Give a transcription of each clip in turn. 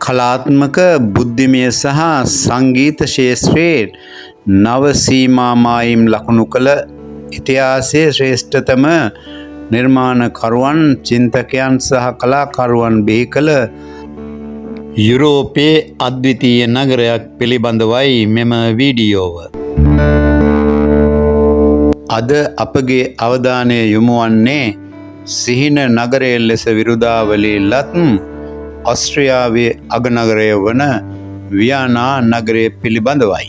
කලාත්මක බුද්ධිමය සහ සංගීත ශාස්ත්‍රයේ නව සීමාමායිම් ලකුණු කළ ඉතිහාසයේ ශ්‍රේෂ්ඨතම නිර්මාණකරුවන් චින්තකයන් සහ කලාකරුවන් බිහි කළ යුරෝපයේ අද්විතීය නගරයක් පිළිබඳවයි මෙම වීඩියෝව. අද අපගේ අවධානය යොමු වන්නේ සිහින නගරයේ ලෙස විරුදාවලී ලත් ඔස්ට්‍රියාවේ අගනගරය වන වියනා නගරය පිළිබඳවයි.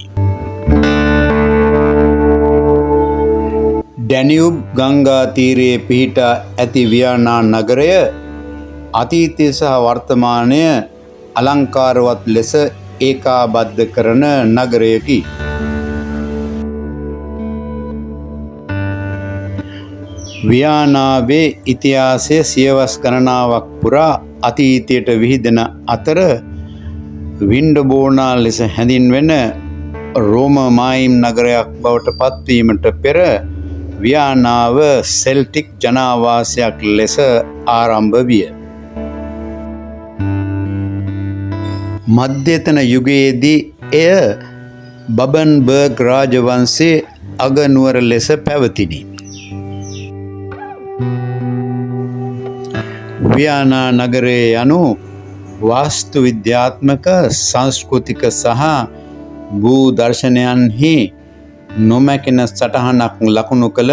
ඩැනියුබ් ගංගා තීරයේ පිහිටා ඇති වියනා නගරය අතීතය සහ වර්තමානය අලංකාරවත් ලෙස ඒකාබද්ධ කරන නගරයකි. වියනාවේ ඉතිහාසය සියවස් ගණනාවක් පුරා අතීතයට විහිදෙන අතර වින්ඩබෝනා ලෙස හැඳින්වෙන රෝම මායිම් නගරයක් බවට පත්වීමට පෙර වියනාව සෙල්ටික් ජනාවාසයක් ලෙස ආරම්භ විය. මධ්‍යතන යුගයේදී එය බබන්බර්ග් රාජවංශයේ අගනුවර ලෙස පැවතිණි. වියනා නගරය යනු වාස්තු විද්‍යාත්මක සංස්කෘතික සහ භූදර්ශනයන්හි නොමැකෙන සටහනක් ලකුණු කළ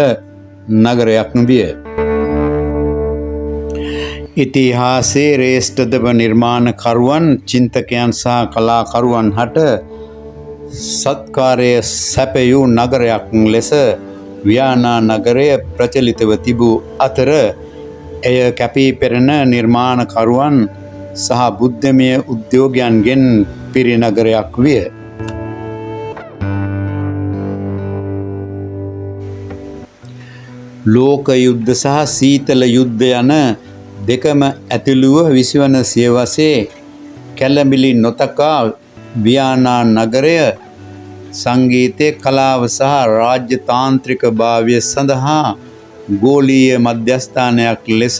නගරයක් විය. ඉතිහාසයේ ශ්‍රේෂ්ඨතම නිර්මාණකරුවන් චින්තකයන් සහ කලාකරුවන් හට සත්කාරය සැපයූ නගරයක් ලෙස වියනා නගරය ප්‍රචලිතව තිබූ අතර එය කැපී පෙනෙන නිර්මාණකරුවන් සහ බුද්ධමය උද්‍යෝගයන්ගෙන් පිරි නගරයක් විය. ලෝක යුද්ධ සහ සීතල යුද්ධ යන දෙකම ඇතුළුව 20 වන සියවසේ කැළඹිලි නොතකා වියනා නගරය සංගීතය කලාව සහ රාජ්‍යතාන්ත්‍රික භාවය සඳහා ගෝලීය මධ්‍යස්ථානයක් ලෙස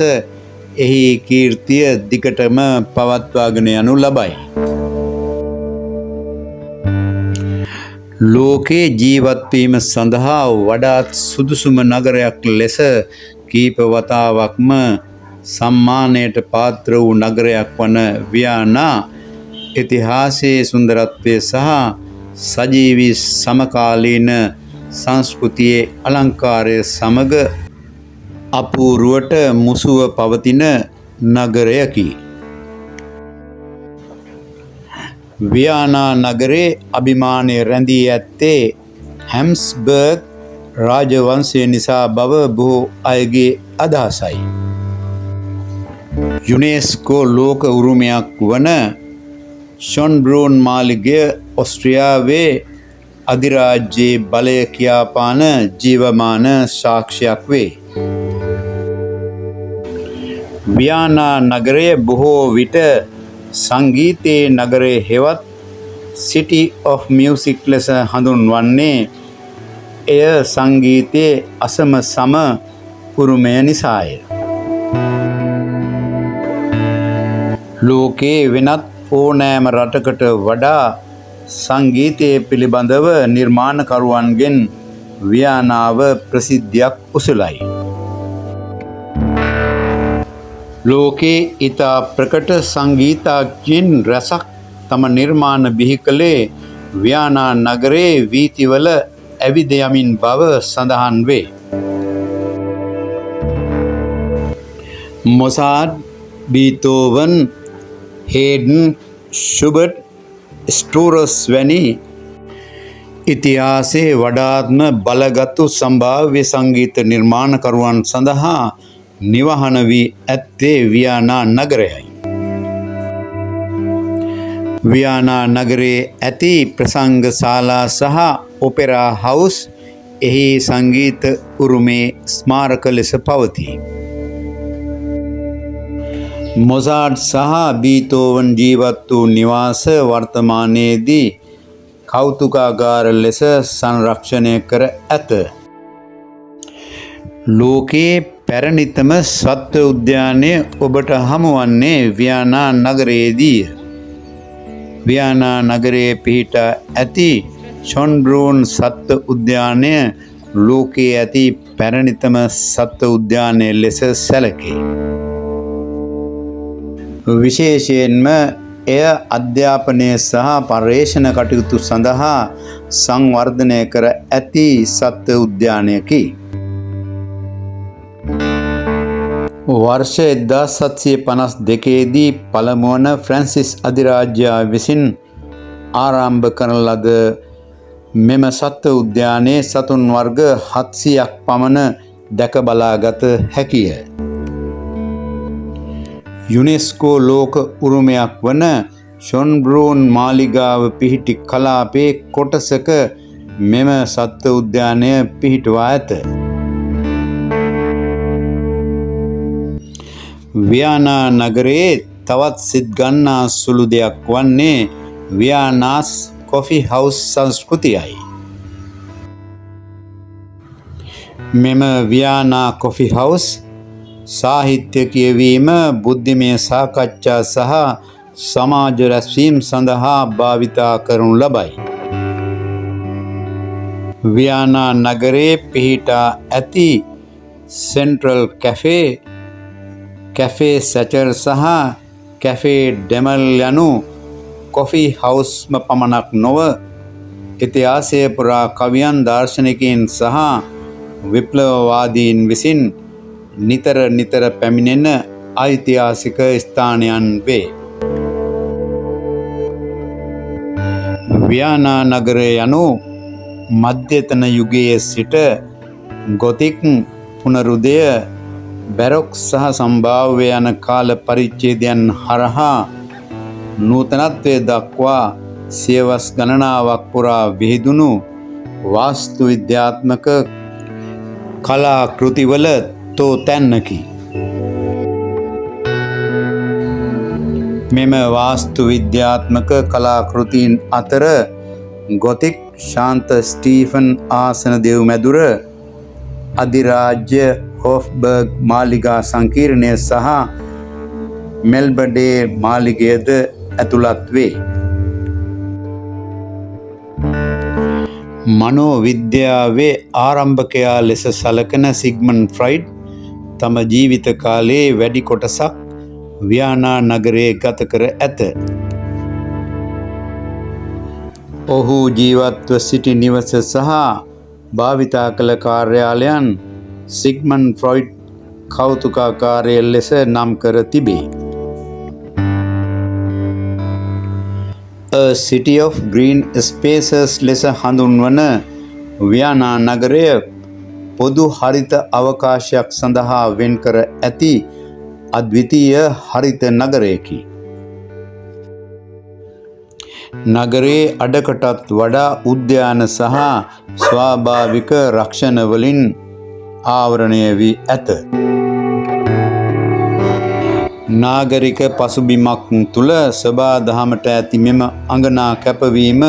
එහි කීර්තිය දිගටම පවත්වාගෙන යනු ලබයි. ලෝකේ ජීවත්වීම සඳහා වඩාත් සුදුසුම නගරයක් ලෙස කීප වතාවක්ම සම්මානයට පාත්‍ර වූ නගරයක් වන වියනා ඉතිහාසයේ සුන්දරත්වය සහ සජීවී සමකාලීන සංස්කෘතියේ අලංකාරය සමග අපූර්වට මුසුව පවතින නගරයකි. වියනා නගරේ අභිමානය රැඳී ඇත්තේ හැම්ස්බර්ග් රාජවංශය නිසා බව බොහෝ අයගේ අදහසයි. යුනෙස්කෝ ලෝක උරුමයක් වන ෂොන්බ්‍රූන් මාලිගය ඔස්ට්‍රියාවේ අධිරාජ්‍යයේ බලය කියාපාන ජීවමාන සාක්ෂියක් වේ. වියනා නගරය බොහෝ විට සංගීතයේ නගරය හෙවත් සිටි ඔෆ් මියුසික් ලෙස හඳුන්වන්නේ එය සංගීතයේ අසම සම උරුමය නිසාය. ලෝකයේ වෙනත් ඕනෑම රටකට වඩා සංගීතය පිළිබඳව නිර්මාණකරුවන්ගෙන් වියනාව ප්‍රසිද්ධියක් උසුලයි. ලෝකයේ ඉතා ප්‍රකට සංගීතඥයින් රැසක් තම නිර්මාණ බිහි කළේ වියනා නගරයේ වීථිවල ඇවිද යමින් බව සඳහන් වේ. මොසාට්, බීතෝවන්, හේඩන්, ෂුබර්ට්, ස්ට්‍රෝස් වැනි ඉතිහාසයේ වඩාත්ම බලගත්තු සම්භාව්‍ය සංගීත නිර්මාණකරුවන් සඳහා නිවහන වී ඇත්තේ වියනා නගරයයි. වියනා නගරයේ ඇති ප්‍රසංග ශාලා සහ ඔපෙරා හවුස් එහි සංගීත උරුමේ ස්මාරක ලෙස පවතී. මොසාට් සහ බීතෝවන් ජීවත් වූ නිවාස වර්තමානයේදී කෞතුකාගාර ලෙස සංරක්ෂණය කර ඇත. ලෝකයේ පැරණිතම සත්ව උද්‍යානය ඔබට හමුවන්නේ වියනා නගරයේදී. වියනා නගරයේ පිහිටා ඇති ෂොන්බ්‍රූන් සත්ව උද්‍යානය ලෝකයේ ඇති පැරණිතම සත්ව උද්‍යානය ලෙස සැලකේ. විශේෂයෙන්ම එය අධ්‍යාපනය සහ පර්යේෂණ කටයුතු සඳහා සංවර්ධනය කර ඇති සත්ව උද්‍යානයකි. වර්ෂ 1752 දී පළමුවන ෆ්‍රැන්සිස් අධිරාජ්‍යයා විසින් ආරම්භ කරන ලද මෙම සත්ව උද්‍යානයේ සතුන් වර්ග 700ක් පමණ දැක බලාගත හැකිය. යුනෙස්කෝ ලෝක උරුමයක් වන ෂොන්බ්‍රූන් මාලිගාව පිහිටි කලාපයේ කොටසක මෙම සත්ව උද්‍යානය පිහිටුවා ඇත. වියනා නගරයේ තවත් සිත් ගන්නා සුළු දෙයක් වන්නේ වියනාස් කොෆි හවුස් සංස්කෘතියයි. මෙම වියනා කොෆි හවුස් සාහිත්‍ය කියවීම, බුද්ධිමය සාකච්ඡා සහ සමාජ රැස්වීම් සඳහා භාවිතා කරනු ලබයි. වියනා නගරයේ පිහිටා ඇති සෙන්ට්‍රල් කැෆේ, කැෆේ සැචර් සහ කැෆේ ඩෙමල් යනු කොෆි හවුස්ම පමණක් නොව ඉතිහාසය පුරා කවියන්, දාර්ශනිකයන් සහ විප්ලවවාදීන් විසින් නිතර පැමිණෙන ඓතිහාසික ස්ථානයන් වේ. වියනා නගරය යනු මධ්‍යතන යුගයේ සිට ගොතික්, පුනරුදය, බැරොක් සහ සම්භාව්‍ය යන කාල පරිච්ඡේදයන් හරහා නූතනත්වය දක්වා සියවස් ගණනාවක් පුරා විහිදුණු වාස්තු විද්‍යාත්මක කලා කෘතිවල තෝතැන්නකි. මෙම වාස්තු විද්‍යාත්මක කලාකෘතීන් අතර ගොතික්, ශාන්ත ස්ටීෆන් ආසන දෙව්මැදුර, අධිරාජ්‍ය හොෆ්බර්ග් මාලිගා සංකීර්ණය සහ මෙල්බඩේ මාලිගයද ඇතුළත් වේ. මනෝවිද්‍යාවේ ආරම්භකයා ලෙස සලකන සිග්මන්ඩ් ෆ්‍රොයිඩ් තම ජීවිත කාලයේ වැඩි කොටසක් වියනා නගරයේ ගත කර ඇත. ඔහු ජීවත්ව සිටි නිවස සහ භාවිතා කළ කාර්යාලයන් සිග්මන්ඩ් ෆ්‍රොයිඩ් කෞතුකාකාරය ලෙස නම් කර තිබේ. A City of Green Spaces ලෙස හඳුන්වන වියනා නගරය පොදු හරිත අවකාශයක් සඳහා වෙන් කර ඇති අද්විතීය හරිත නගරයකි. නගරයේ අඩකටත් වඩා උද්‍යාන සහ ස්වාභාවික රක්ෂණ වලින් ආවරණය වී ඇත. නාගරික පසුබිමක් තුළ සොබාදහමට ඇති මෙම අඟනා කැපවීම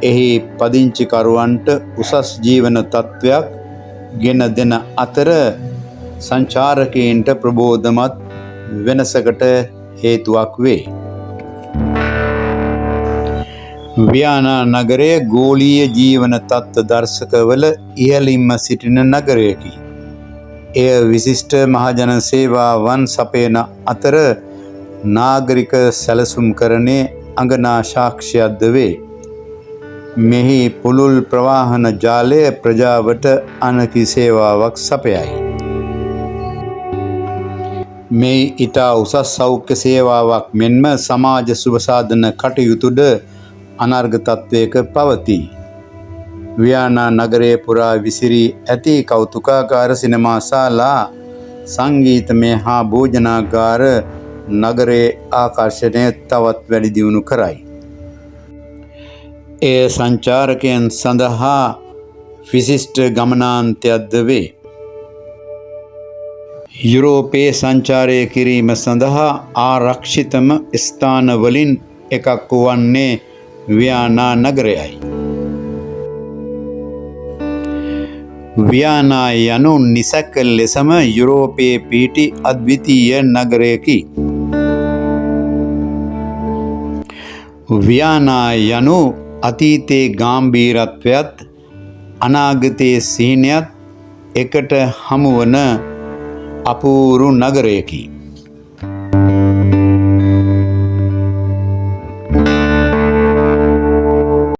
එහි පදිංචිකරුවන්ට උසස් ජීවන තත්ත්වයක් ගෙන දෙන අතර සංචාරකයන්ට ප්‍රබෝධමත් වෙනසකට හේතුවක් වේ. වියනා නගරය ගෝලීය ජීවන තත්ත්ව දර්ශකවල ඉහළින්ම සිටින නගරයකි. එය විශිෂ්ට මහජන සේවාවන් සපයන අතර නාගරික සැලසුම්කරණයේ අඟනා සාක්ෂියක්ද වේ. මෙහි පුළුල් ප්‍රවාහන ජාලය ප්‍රජාවට අනකි සේවාවක් සපයයි. මේ ඉතා උසස් සෞඛ්‍ය සේවාවක් මෙන්ම සමාජ සුබසාධන කටයුතුද අනර්ඝ තත්ත්වයක පවතී. වියනා නගරයේ පුරා විසිරී ඇති කෞතුකාකාර සිනමා ශාලා, සංගීතමය හා භෝජනාගාර නගරයේ ආකර්ෂණය තවත් වැඩි දියුණු කරයි. එය සංචාරකයන් සඳහා විශිෂ්ට ගමනාන්තයක්ද වේ. යුරෝපයේ සංචාරය කිරීම සඳහා ආරක්ෂිතම ස්ථානවලින් එකක් වන්නේ වියනා නගරයයි. වියනා යනු නිසැක ලෙසම යුරෝපයේ පිහිටි අද්විතීය නගරයකි. වියානා යනු අතීතයේ ගාම්භීරත්වයත් අනාගතයේ සිහිනයත් එකට හමුවන අපූරු නගරයකි.